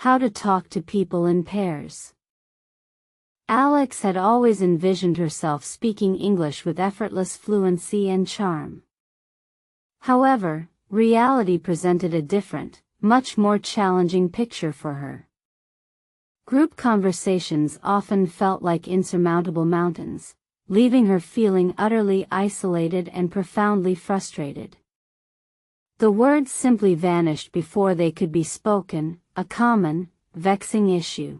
how to talk to people in pairs. Alex had always envisioned herself speaking English with effortless fluency and charm. However, reality presented a different, much more challenging picture for her. Group conversations often felt like insurmountable mountains, leaving her feeling utterly isolated and profoundly frustrated. The words simply vanished before they could be spoken, a common, vexing issue.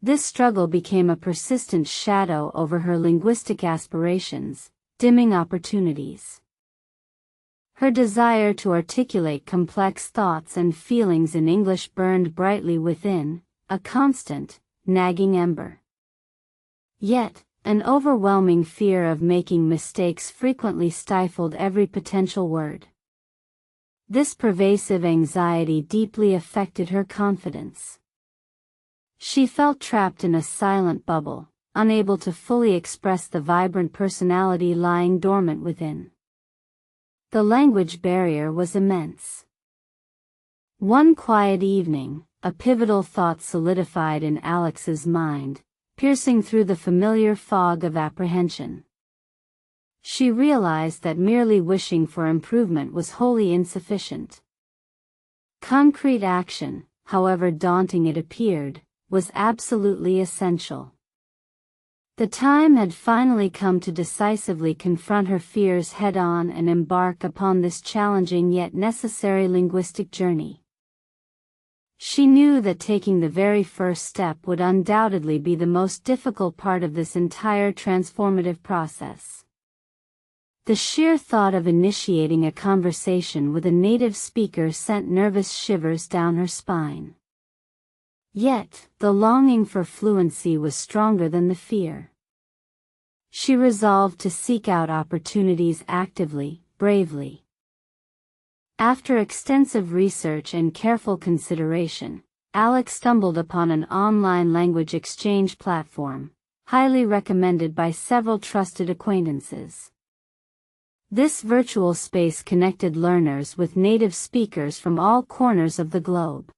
This struggle became a persistent shadow over her linguistic aspirations, dimming opportunities. Her desire to articulate complex thoughts and feelings in English burned brightly within, a constant, nagging ember. Yet, an overwhelming fear of making mistakes frequently stifled every potential word. This pervasive anxiety deeply affected her confidence. She felt trapped in a silent bubble, unable to fully express the vibrant personality lying dormant within. The language barrier was immense. One quiet evening, a pivotal thought solidified in Alex's mind, piercing through the familiar fog of apprehension. She realized that merely wishing for improvement was wholly insufficient. Concrete action, however daunting it appeared, was absolutely essential. The time had finally come to decisively confront her fears head-on and embark upon this challenging yet necessary linguistic journey. She knew that taking the very first step would undoubtedly be the most difficult part of this entire transformative process. The sheer thought of initiating a conversation with a native speaker sent nervous shivers down her spine. Yet, the longing for fluency was stronger than the fear. She resolved to seek out opportunities actively, bravely. After extensive research and careful consideration, Alex stumbled upon an online language exchange platform, highly recommended by several trusted acquaintances. This virtual space connected learners with native speakers from all corners of the globe.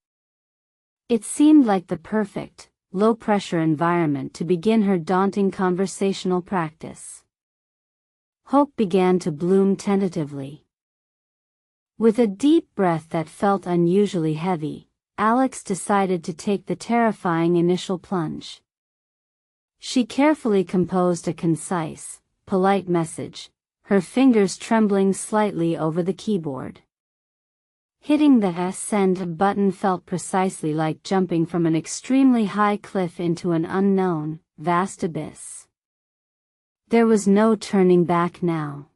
It seemed like the perfect, low-pressure environment to begin her daunting conversational practice. Hope began to bloom tentatively. With a deep breath that felt unusually heavy, Alex decided to take the terrifying initial plunge. She carefully composed a concise, polite message, her fingers trembling slightly over the keyboard. Hitting the send button felt precisely like jumping from an extremely high cliff into an unknown, vast abyss. There was no turning back now.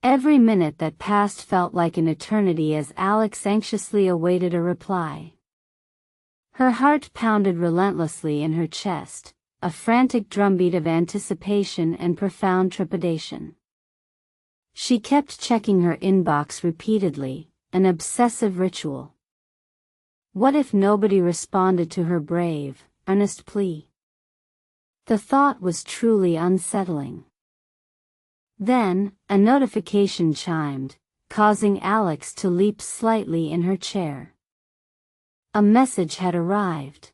Every minute that passed felt like an eternity as Alex anxiously awaited a reply. Her heart pounded relentlessly in her chest, a frantic drumbeat of anticipation and profound trepidation. She kept checking her inbox repeatedly, an obsessive ritual. What if nobody responded to her brave, earnest plea? The thought was truly unsettling. Then, a notification chimed, causing Alex to leap slightly in her chair. A message had arrived.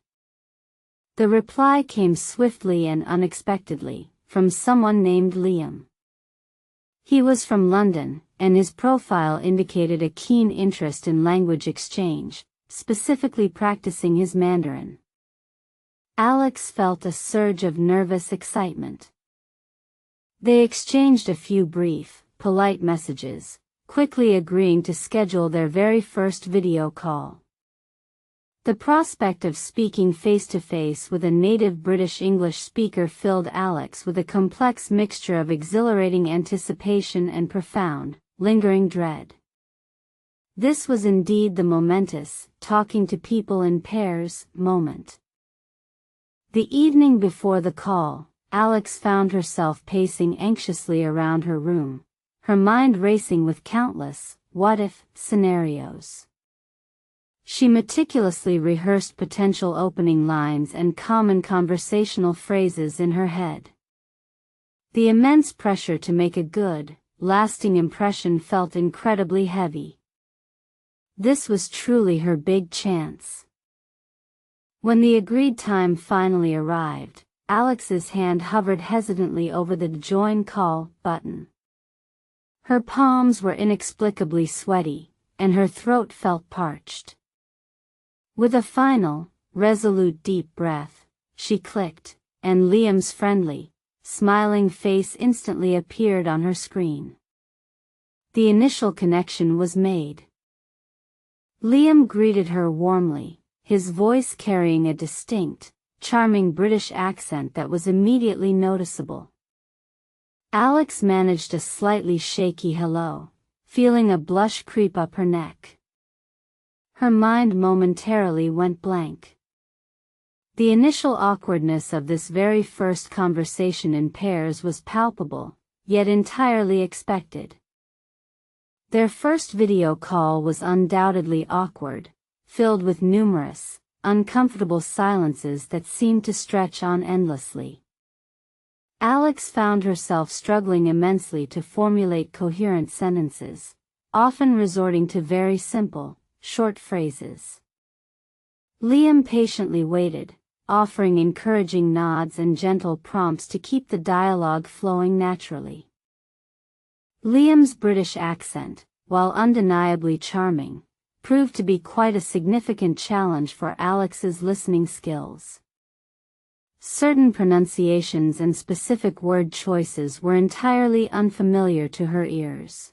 The reply came swiftly and unexpectedly, from someone named Liam. He was from London, and his profile indicated a keen interest in language exchange, specifically practicing his Mandarin. Alex felt a surge of nervous excitement. They exchanged a few brief, polite messages, quickly agreeing to schedule their very first video call. The prospect of speaking face-to-face with a native British English speaker filled Alex with a complex mixture of exhilarating anticipation and profound, lingering dread. This was indeed the momentous, talking to people in pairs, moment. The evening before the call, Alex found herself pacing anxiously around her room, her mind racing with countless, what-if, scenarios. She meticulously rehearsed potential opening lines and common conversational phrases in her head. The immense pressure to make a good, lasting impression felt incredibly heavy. This was truly her big chance. When the agreed time finally arrived, Alex's hand hovered hesitantly over the join call button. Her palms were inexplicably sweaty, and her throat felt parched. With a final, resolute deep breath, she clicked, and Liam's friendly, smiling face instantly appeared on her screen. The initial connection was made. Liam greeted her warmly, his voice carrying a distinct, charming British accent that was immediately noticeable. Alex managed a slightly shaky hello, feeling a blush creep up her neck. Her mind momentarily went blank. The initial awkwardness of this very first conversation in pairs was palpable, yet entirely expected. Their first video call was undoubtedly awkward, filled with numerous, uncomfortable silences that seemed to stretch on endlessly. Alex found herself struggling immensely to formulate coherent sentences, often resorting to very simple, short phrases. Liam patiently waited, offering encouraging nods and gentle prompts to keep the dialogue flowing naturally. Liam's British accent, while undeniably charming, proved to be quite a significant challenge for Alex's listening skills. Certain pronunciations and specific word choices were entirely unfamiliar to her ears.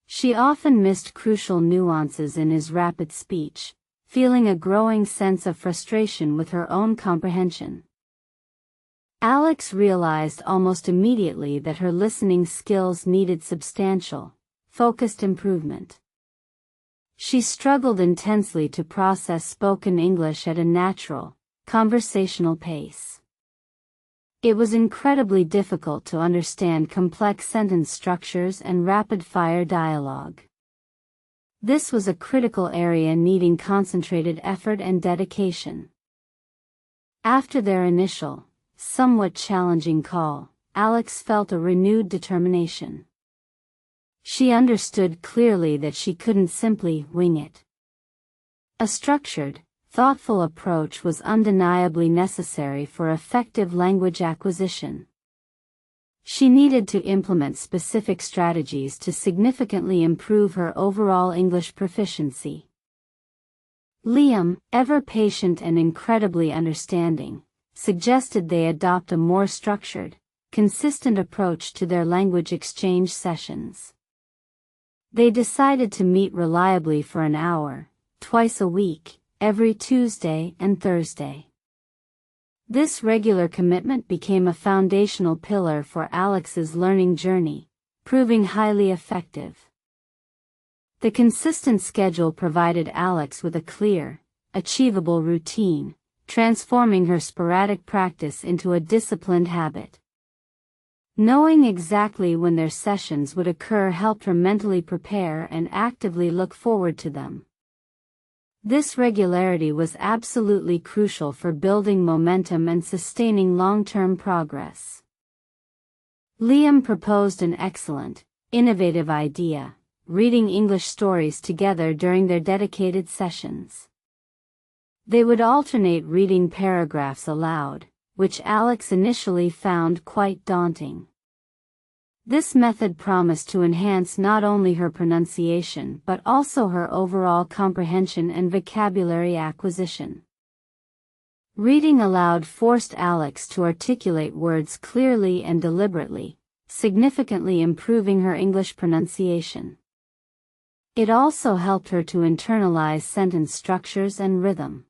She often missed crucial nuances in his rapid speech, feeling a growing sense of frustration with her own comprehension. Alex realized almost immediately that her listening skills needed substantial, focused improvement. She struggled intensely to process spoken English at a natural, conversational pace. It was incredibly difficult to understand complex sentence structures and rapid-fire dialogue. This was a critical area needing concentrated effort and dedication. After their initial, somewhat challenging call, Alex felt a renewed determination. She understood clearly that she couldn't simply wing it. A structured, thoughtful approach was undeniably necessary for effective language acquisition. She needed to implement specific strategies to significantly improve her overall English proficiency. Liam, ever patient and incredibly understanding, suggested they adopt a more structured, consistent approach to their language exchange sessions. They decided to meet reliably for an hour, twice a week, every Tuesday and Thursday. This regular commitment became a foundational pillar for Alex's learning journey, proving highly effective. The consistent schedule provided Alex with a clear, achievable routine, transforming her sporadic practice into a disciplined habit. Knowing exactly when their sessions would occur helped her mentally prepare and actively look forward to them. This regularity was absolutely crucial for building momentum and sustaining long-term progress. Liam proposed an excellent, innovative idea, reading English stories together during their dedicated sessions. They would alternate reading paragraphs aloud, which Alex initially found quite daunting. This method promised to enhance not only her pronunciation but also her overall comprehension and vocabulary acquisition. Reading aloud forced Alex to articulate words clearly and deliberately, significantly improving her English pronunciation. It also helped her to internalize sentence structures and rhythm.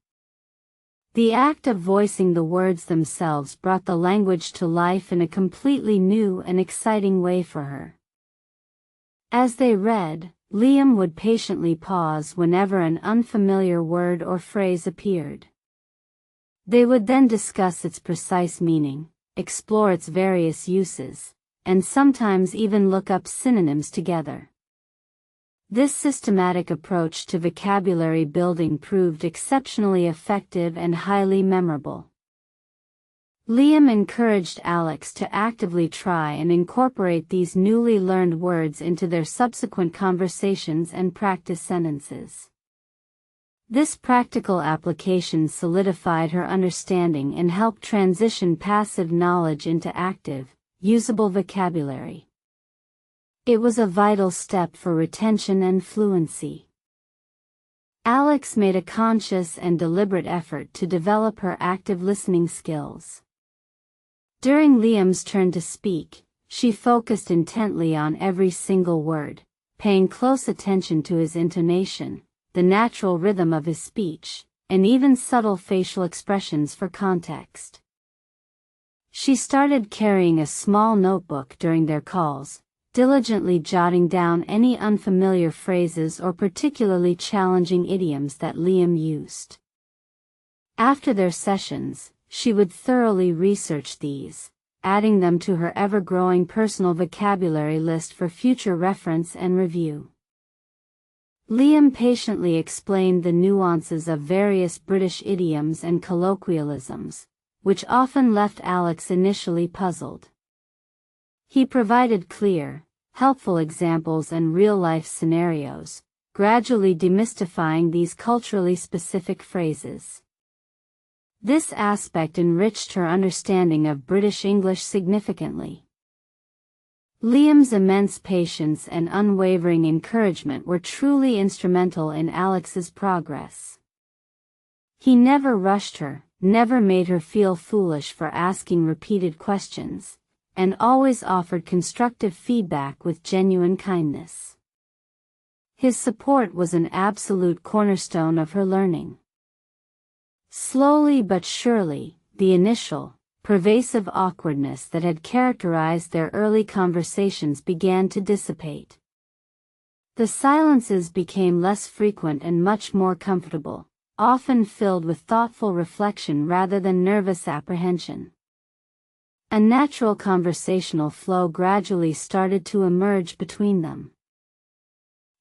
The act of voicing the words themselves brought the language to life in a completely new and exciting way for her. As they read, Liam would patiently pause whenever an unfamiliar word or phrase appeared. They would then discuss its precise meaning, explore its various uses, and sometimes even look up synonyms together. This systematic approach to vocabulary building proved exceptionally effective and highly memorable. Liam encouraged Alex to actively try and incorporate these newly learned words into their subsequent conversations and practice sentences. This practical application solidified her understanding and helped transition passive knowledge into active, usable vocabulary. It was a vital step for retention and fluency. Alex made a conscious and deliberate effort to develop her active listening skills. During Liam's turn to speak, she focused intently on every single word, paying close attention to his intonation, the natural rhythm of his speech, and even subtle facial expressions for context. She started carrying a small notebook during their calls, diligently jotting down any unfamiliar phrases or particularly challenging idioms that Liam used. After their sessions, she would thoroughly research these, adding them to her ever-growing personal vocabulary list for future reference and review. Liam patiently explained the nuances of various British idioms and colloquialisms, which often left Alex initially puzzled. He provided clear, helpful examples and real-life scenarios, gradually demystifying these culturally specific phrases. This aspect enriched her understanding of British English significantly. Liam's immense patience and unwavering encouragement were truly instrumental in Alex's progress. He never rushed her, never made her feel foolish for asking repeated questions, and always offered constructive feedback with genuine kindness. His support was an absolute cornerstone of her learning. Slowly but surely, the initial, pervasive awkwardness that had characterized their early conversations began to dissipate. The silences became less frequent and much more comfortable, often filled with thoughtful reflection rather than nervous apprehension. A natural conversational flow gradually started to emerge between them.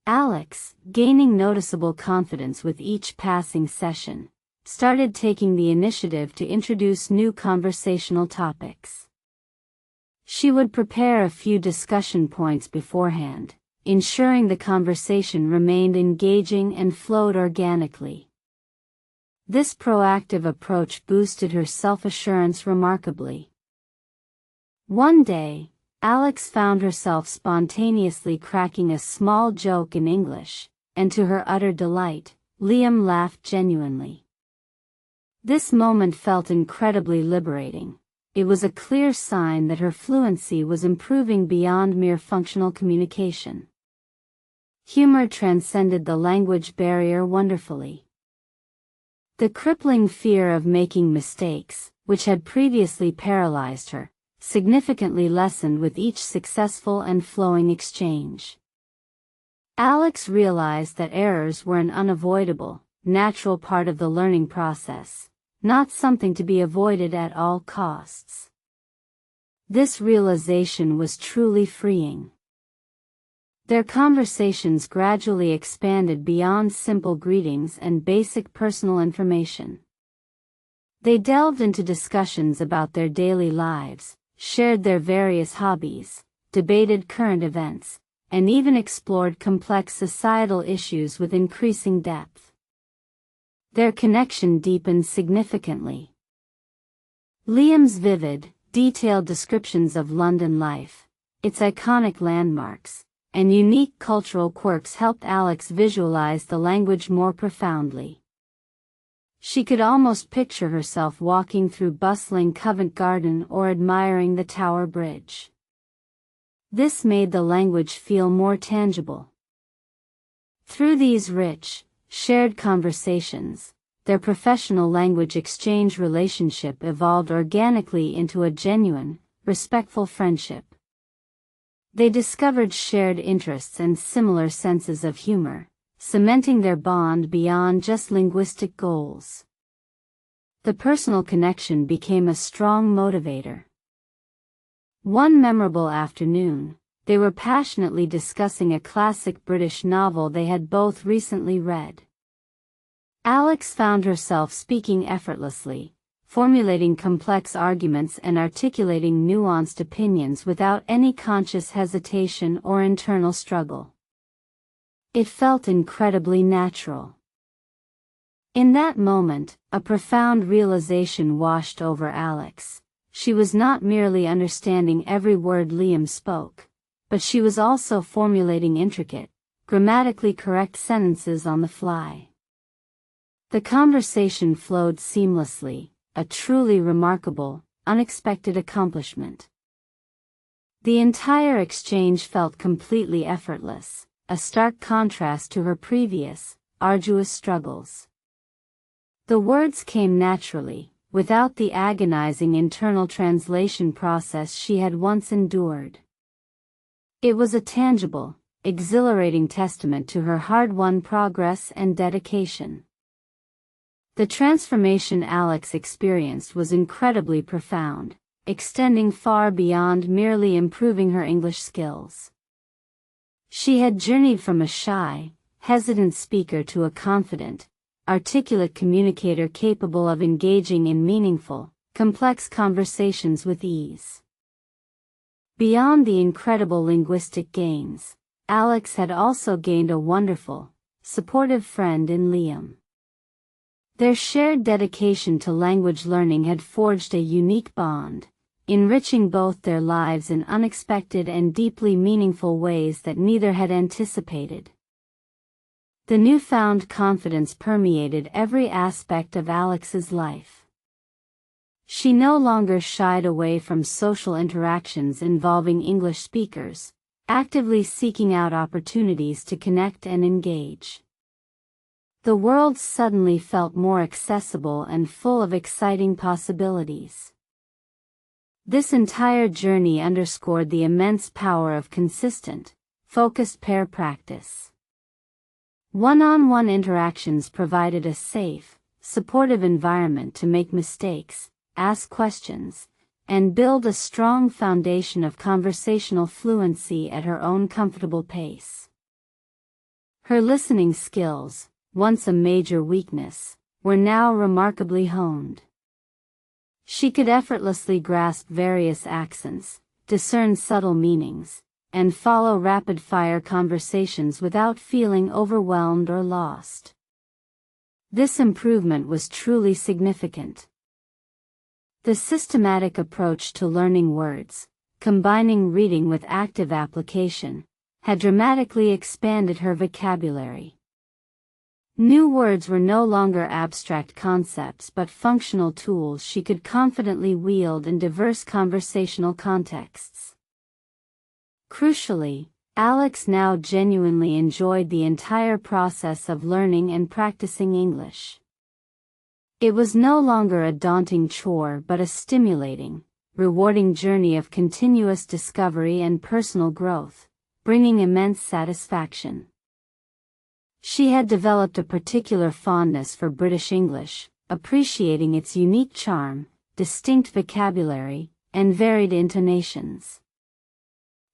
Alex, gaining noticeable confidence with each passing session, started taking the initiative to introduce new conversational topics. She would prepare a few discussion points beforehand, ensuring the conversation remained engaging and flowed organically. This proactive approach boosted her self-assurance remarkably. One day, Alex found herself spontaneously cracking a small joke in English, and to her utter delight, Liam laughed genuinely. This moment felt incredibly liberating. It was a clear sign that her fluency was improving beyond mere functional communication. Humor transcended the language barrier wonderfully. The crippling fear of making mistakes, which had previously paralyzed her, significantly lessened with each successful and flowing exchange. Alex realized that errors were an unavoidable, natural part of the learning process, not something to be avoided at all costs. This realization was truly freeing. Their conversations gradually expanded beyond simple greetings and basic personal information. They delved into discussions about their daily lives, shared their various hobbies, debated current events, and even explored complex societal issues with increasing depth. Their connection deepened significantly. Liam's vivid, detailed descriptions of London life, its iconic landmarks, and unique cultural quirks helped Alex visualize the language more profoundly. She could almost picture herself walking through bustling Covent Garden or admiring the Tower Bridge. This made the language feel more tangible. Through these rich, shared conversations, their professional language exchange relationship evolved organically into a genuine, respectful friendship. They discovered shared interests and similar senses of humor, cementing their bond beyond just linguistic goals. The personal connection became a strong motivator. One memorable afternoon, they were passionately discussing a classic British novel they had both recently read. Alex found herself speaking effortlessly, formulating complex arguments and articulating nuanced opinions without any conscious hesitation or internal struggle. It felt incredibly natural. In that moment, a profound realization washed over Alex. She was not merely understanding every word Liam spoke, but she was also formulating intricate, grammatically correct sentences on the fly. The conversation flowed seamlessly, a truly remarkable, unexpected accomplishment. The entire exchange felt completely effortless, a stark contrast to her previous, arduous struggles. The words came naturally, without the agonizing internal translation process she had once endured. It was a tangible, exhilarating testament to her hard-won progress and dedication. The transformation Alex experienced was incredibly profound, extending far beyond merely improving her English skills. She had journeyed from a shy, hesitant speaker to a confident, articulate communicator capable of engaging in meaningful, complex conversations with ease. Beyond the incredible linguistic gains, Alex had also gained a wonderful, supportive friend in Liam. Their shared dedication to language learning had forged a unique bond, enriching both their lives in unexpected and deeply meaningful ways that neither had anticipated. The newfound confidence permeated every aspect of Alex's life. She no longer shied away from social interactions involving English speakers, actively seeking out opportunities to connect and engage. The world suddenly felt more accessible and full of exciting possibilities. This entire journey underscored the immense power of consistent, focused pair practice. One-on-one interactions provided a safe, supportive environment to make mistakes, ask questions, and build a strong foundation of conversational fluency at her own comfortable pace. Her listening skills, once a major weakness, were now remarkably honed. She could effortlessly grasp various accents, discern subtle meanings, and follow rapid-fire conversations without feeling overwhelmed or lost. This improvement was truly significant. The systematic approach to learning words, combining reading with active application, had dramatically expanded her vocabulary. New words were no longer abstract concepts but functional tools she could confidently wield in diverse conversational contexts. Crucially, Alex now genuinely enjoyed the entire process of learning and practicing English. It was no longer a daunting chore but a stimulating, rewarding journey of continuous discovery and personal growth, bringing immense satisfaction. She had developed a particular fondness for British English, appreciating its unique charm, distinct vocabulary, and varied intonations.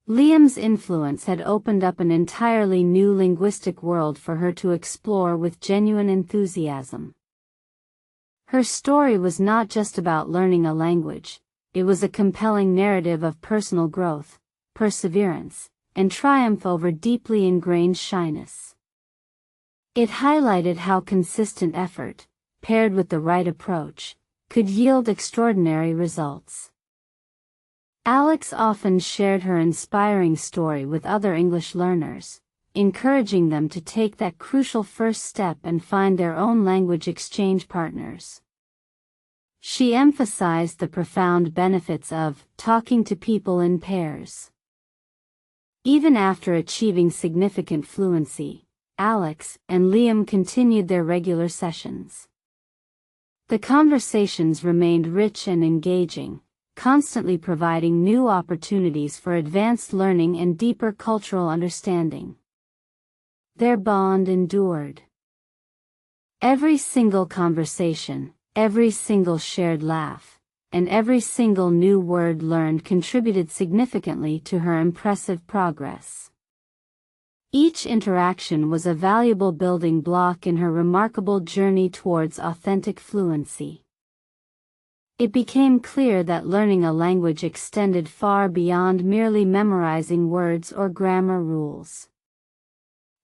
Liam's influence had opened up an entirely new linguistic world for her to explore with genuine enthusiasm. Her story was not just about learning a language, it was a compelling narrative of personal growth, perseverance, and triumph over deeply ingrained shyness. It highlighted how consistent effort, paired with the right approach, could yield extraordinary results. Alex often shared her inspiring story with other English learners, encouraging them to take that crucial first step and find their own language exchange partners. She emphasized the profound benefits of talking to people in pairs. Even after achieving significant fluency, Alex and Liam continued their regular sessions. The conversations remained rich and engaging, constantly providing new opportunities for advanced learning and deeper cultural understanding. Their bond endured. Every single conversation, every single shared laugh, and every single new word learned contributed significantly to her impressive progress. Each interaction was a valuable building block in her remarkable journey towards authentic fluency. It became clear that learning a language extended far beyond merely memorizing words or grammar rules.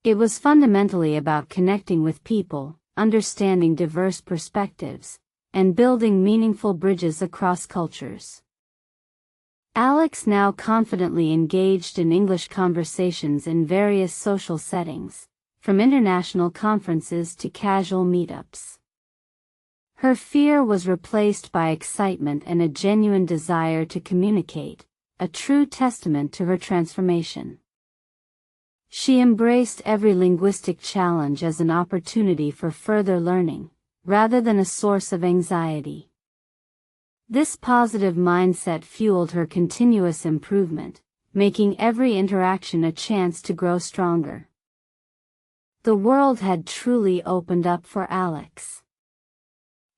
It was fundamentally about connecting with people, understanding diverse perspectives, and building meaningful bridges across cultures. Alex now confidently engaged in English conversations in various social settings, from international conferences to casual meetups. Her fear was replaced by excitement and a genuine desire to communicate, a true testament to her transformation. She embraced every linguistic challenge as an opportunity for further learning, rather than a source of anxiety. This positive mindset fueled her continuous improvement, making every interaction a chance to grow stronger. The world had truly opened up for Alex.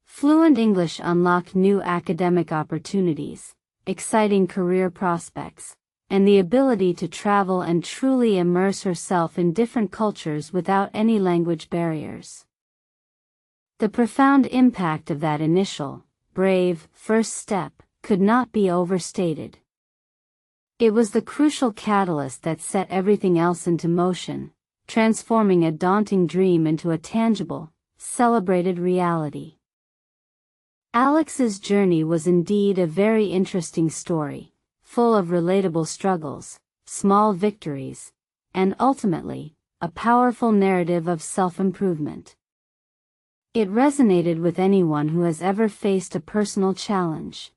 Fluent English unlocked new academic opportunities, exciting career prospects, and the ability to travel and truly immerse herself in different cultures without any language barriers. The profound impact of that initial, brave, first step could not be overstated. It was the crucial catalyst that set everything else into motion, transforming a daunting dream into a tangible, celebrated reality. Alex's journey was indeed a very interesting story, full of relatable struggles, small victories, and ultimately, a powerful narrative of self-improvement. It resonated with anyone who has ever faced a personal challenge.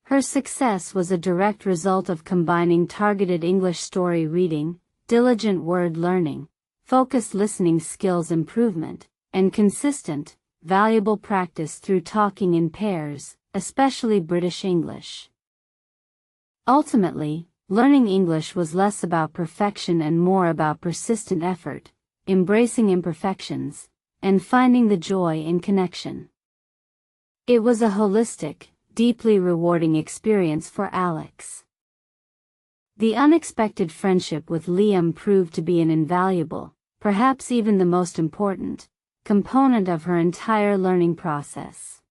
Her success was a direct result of combining targeted English story reading, diligent word learning, focused listening skills improvement, and consistent, valuable practice through talking in pairs, especially British English. Ultimately, learning English was less about perfection and more about persistent effort, embracing imperfections, and finding the joy in connection. It was a holistic, deeply rewarding experience for Alex. The unexpected friendship with Liam proved to be an invaluable, perhaps even the most important, component of her entire learning process.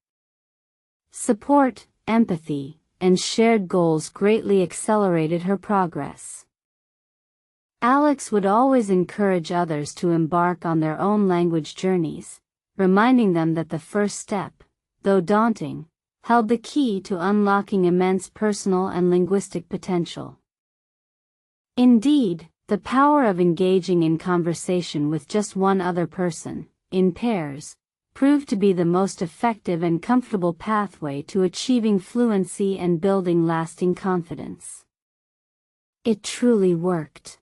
Support, empathy, and shared goals greatly accelerated her progress. Alex would always encourage others to embark on their own language journeys, reminding them that the first step, though daunting, held the key to unlocking immense personal and linguistic potential. Indeed, the power of engaging in conversation with just one other person, in pairs, proved to be the most effective and comfortable pathway to achieving fluency and building lasting confidence. It truly worked.